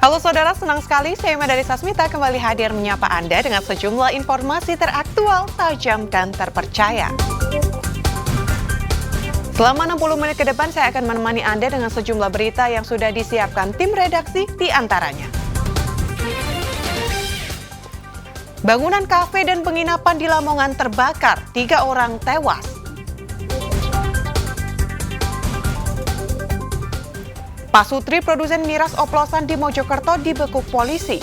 Halo saudara, senang sekali saya Madari Sasmita kembali hadir menyapa Anda dengan sejumlah informasi teraktual, tajam, dan terpercaya. Selama 60 menit ke depan saya akan menemani Anda dengan sejumlah berita yang sudah disiapkan tim redaksi di antaranya. Bangunan kafe dan penginapan di Lamongan terbakar, 3 orang tewas. Pak Sutri, produsen miras oplosan di Mojokerto, dibekuk polisi.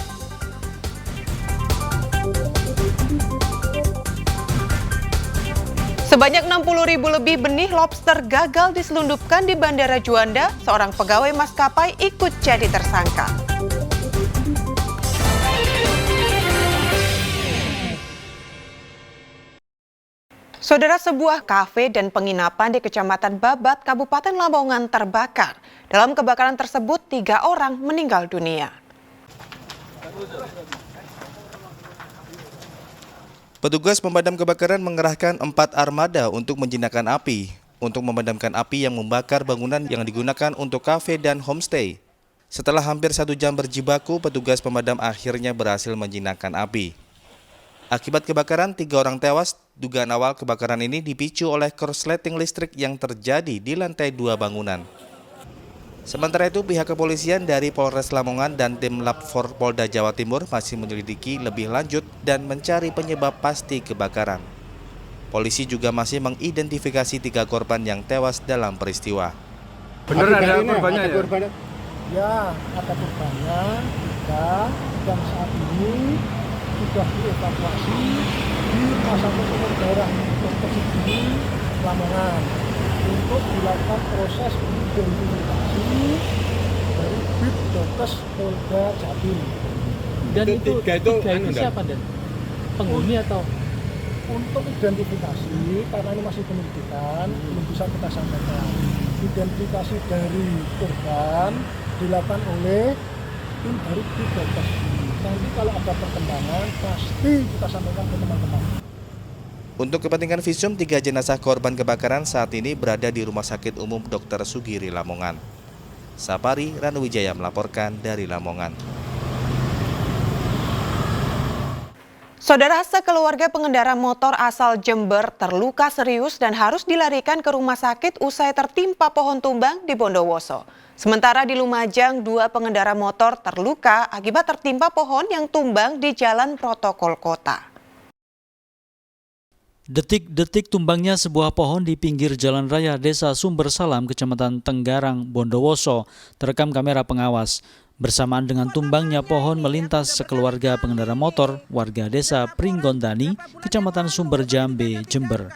Sebanyak 60.000 lebih benih lobster gagal diselundupkan di Bandara Juanda, seorang pegawai maskapai ikut jadi tersangka. Saudara, sebuah kafe dan penginapan di Kecamatan Babat, Kabupaten Lamongan terbakar. Dalam kebakaran tersebut, 3 orang meninggal dunia. Petugas pemadam kebakaran mengerahkan 4 armada untuk menjinakkan api, untuk memadamkan api yang membakar bangunan yang digunakan untuk kafe dan homestay. Setelah hampir 1 jam berjibaku, petugas pemadam akhirnya berhasil menjinakkan api. Akibat kebakaran, 3 orang tewas. Dugaan awal kebakaran ini dipicu oleh korsleting listrik yang terjadi di lantai 2 bangunan. Sementara itu, pihak kepolisian dari Polres Lamongan dan tim Lab 4 Polda Jawa Timur masih menyelidiki lebih lanjut dan mencari penyebab pasti kebakaran. Polisi juga masih mengidentifikasi 3 korban yang tewas dalam peristiwa. Benar ada korbannya ya? Ya, ada korbannya dan saat ini sudah dievakuasi di Rumah Sakit Umum Daerah Dr. Sugiri, Lamongan untuk dilakukan proses identifikasi dari Bid Dokes Polda Jatim. Dan itu tiga itu siapa dan penghuni atau? Untuk identifikasi, karena ini masih penyelidikan, belum bisa kita sampaikan. Identifikasi dari korban dilakukan oleh tim dari Bid Dokes. Nanti kalau ada perkembangan, pasti kita sampaikan ke teman-teman. Untuk kepentingan visum, 3 jenazah korban kebakaran saat ini berada di Rumah Sakit Umum Dr. Sugiri, Lamongan. Sapari Ranuwijaya melaporkan dari Lamongan. Saudara, sekeluarga pengendara motor asal Jember terluka serius dan harus dilarikan ke rumah sakit usai tertimpa pohon tumbang di Bondowoso. Sementara di Lumajang, 2 pengendara motor terluka akibat tertimpa pohon yang tumbang di Jalan Protokol Kota. Detik-detik tumbangnya sebuah pohon di pinggir jalan raya Desa Sumber Salam, Kecamatan Tenggarang, Bondowoso, terekam kamera pengawas. Bersamaan dengan tumbangnya pohon melintas sekeluarga pengendara motor warga Desa Pringgondani, Kecamatan Sumber Jambe, Jember.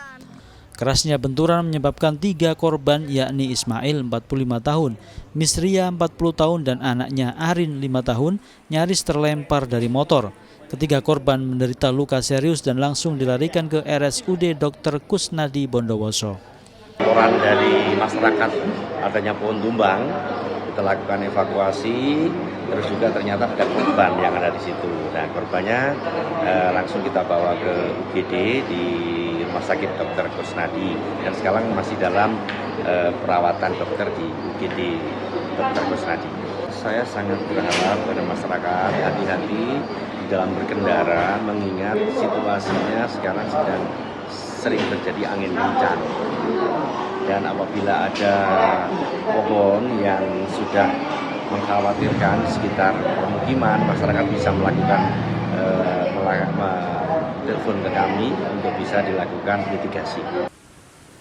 Kerasnya benturan menyebabkan 3 korban, yakni Ismail 45 tahun, Misria 40 tahun dan anaknya Arin 5 tahun nyaris terlempar dari motor. Ketiga korban menderita luka serius dan langsung dilarikan ke RSUD Dr. Kusnadi Bondowoso. Laporan dari masyarakat adanya pohon tumbang, kita lakukan evakuasi, terus juga ternyata ada korban yang ada di situ. Nah, korbannya langsung kita bawa ke UGD di Rumah Sakit Dr. Kusnadi dan sekarang masih dalam perawatan dokter di UGD Dr. Kusnadi. Saya sangat berharap pada masyarakat hati-hati di dalam berkendara, mengingat situasinya sekarang sedang sering terjadi angin kencang. Dan apabila ada pohon yang sudah mengkhawatirkan di sekitar permukiman, masyarakat bisa melakukan telepon ke kami untuk bisa dilakukan mitigasi.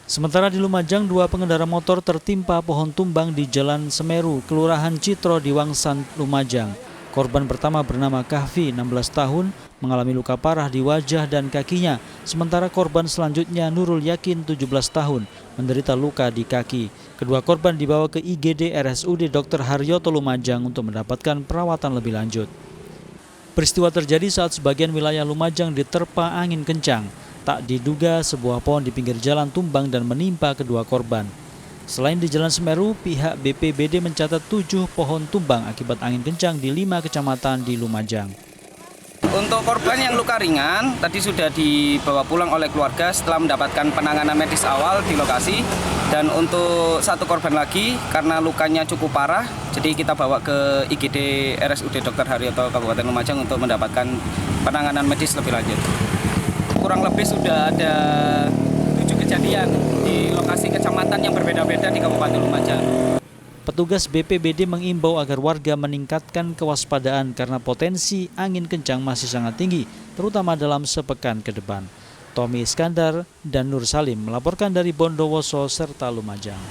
Sementara di Lumajang, 2 pengendara motor tertimpa pohon tumbang di Jalan Semeru, Kelurahan Citro di Wangsan, Lumajang. Korban pertama bernama Kahfi, 16 tahun, mengalami luka parah di wajah dan kakinya. Sementara korban selanjutnya Nurul Yakin, 17 tahun, menderita luka di kaki. Kedua korban dibawa ke IGD RSUD Dr. Haryoto Lumajang untuk mendapatkan perawatan lebih lanjut. Peristiwa terjadi saat sebagian wilayah Lumajang diterpa angin kencang. Tak diduga sebuah pohon di pinggir jalan tumbang dan menimpa kedua korban. Selain di Jalan Semeru, pihak BPBD mencatat 7 pohon tumbang akibat angin kencang di 5 kecamatan di Lumajang. Untuk korban yang luka ringan, tadi sudah dibawa pulang oleh keluarga setelah mendapatkan penanganan medis awal di lokasi. Dan untuk satu korban lagi, karena lukanya cukup parah, jadi kita bawa ke IGD RSUD Dr. Haryoto Kabupaten Lumajang untuk mendapatkan penanganan medis lebih lanjut. Kurang lebih sudah ada 7 kejadian di lokasi kecamatan yang berbeda-beda di Kabupaten Lumajang. Petugas BPBD mengimbau agar warga meningkatkan kewaspadaan karena potensi angin kencang masih sangat tinggi, terutama dalam sepekan ke depan. Tommy Iskandar dan Nur Salim melaporkan dari Bondowoso serta Lumajang.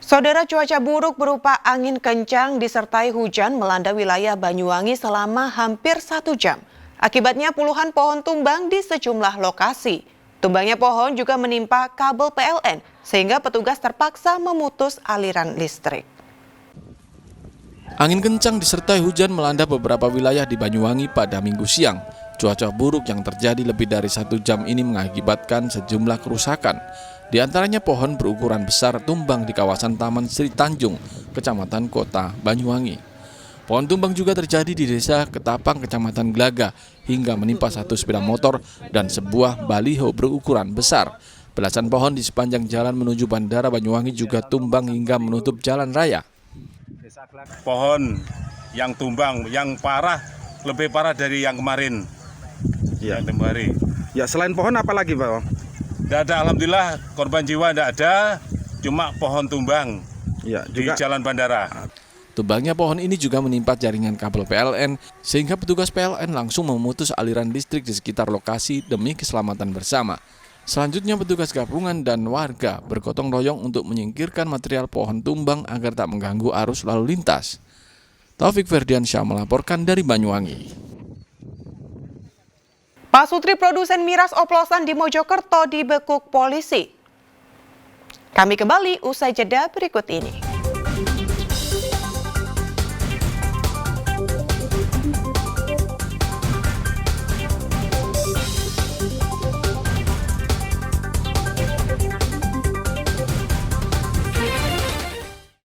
Saudara, cuaca buruk berupa angin kencang disertai hujan melanda wilayah Banyuwangi selama hampir 1 jam. Akibatnya puluhan pohon tumbang di sejumlah lokasi. Tumbangnya pohon juga menimpa kabel PLN sehingga petugas terpaksa memutus aliran listrik. Angin kencang disertai hujan melanda beberapa wilayah di Banyuwangi pada Minggu siang. Cuaca buruk yang terjadi lebih dari 1 jam ini mengakibatkan sejumlah kerusakan. Di antaranya pohon berukuran besar tumbang di kawasan Taman Sri Tanjung, Kecamatan Kota Banyuwangi. Pohon tumbang juga terjadi di Desa Ketapang, Kecamatan Glaga, hingga menimpa 1 sepeda motor dan sebuah baliho berukuran besar. Belasan pohon di sepanjang jalan menuju Bandara Banyuwangi juga tumbang hingga menutup jalan raya. Pohon yang tumbang, yang parah, lebih parah dari yang kemarin. Ya. Yang kemarin. Ya, selain pohon apa lagi, Pak? Tidak ada, alhamdulillah korban jiwa tidak ada, cuma pohon tumbang Ya, di Jalan Bandara. Tumbangnya pohon ini juga menimpa jaringan kabel PLN, sehingga petugas PLN langsung memutus aliran listrik di sekitar lokasi demi keselamatan bersama. Selanjutnya petugas gabungan dan warga bergotong royong untuk menyingkirkan material pohon tumbang agar tak mengganggu arus lalu lintas. Taufik Ferdiansyah melaporkan dari Banyuwangi. Pak Sutri, produsen miras oplosan di Mojokerto dibekuk polisi. Kami kembali usai jeda berikut ini.